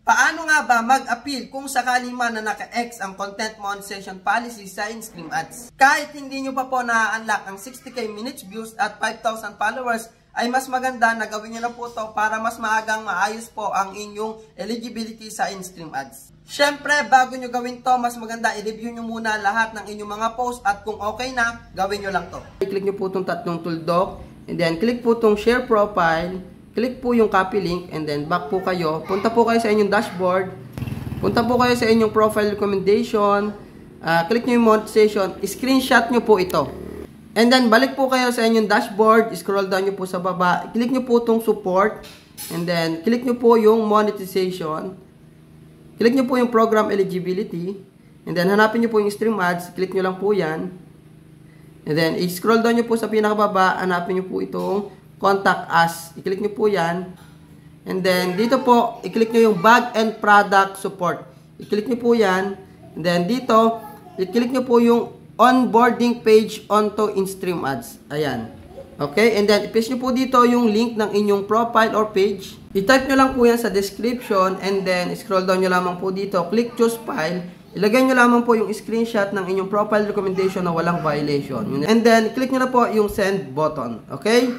Paano nga ba mag-appeal kung sakali man na naka-X ang content monetization policy sa in-stream ads? Kahit hindi nyo pa po na-unlock ang 60k minutes views at 5,000 followers, ay mas maganda na gawin nyo na po to para mas maagang maayos po ang inyong eligibility sa in-stream ads. Syempre, bago nyo gawin to, mas maganda i-review nyo muna lahat ng inyong mga post at kung okay na, gawin nyo lang to. I-click nyo po itong tatlong tuldok, and then click po itong share profile, click po yung copy link, and then back po kayo. Punta po kayo sa inyong dashboard. Punta po kayo sa inyong profile recommendation. Click nyo yung monetization. Screenshot nyo po ito. And then, balik po kayo sa inyong dashboard. Scroll down nyo po sa baba. Click nyo po itong support. And then, click nyo po yung monetization. Click nyo po yung program eligibility. And then, hanapin nyo po yung stream ads. Click nyo lang po yan. And then, scroll down nyo po sa pinakababa. Hanapin nyo po itong contact us. I-click nyo po yan. And then, dito po, i-click nyo yung bag and product support. I-click nyo po yan. And then, dito, i-click nyo po yung onboarding page onto in-stream ads. Ayan. Okay? And then, i-paste nyo po dito yung link ng inyong profile or page. I-type nyo lang po yan sa description. And then, scroll down nyo lamang po dito. Click choose file. Ilagay nyo lamang po yung screenshot ng inyong profile recommendation na walang violation. And then, click nyo na po yung send button. Okay?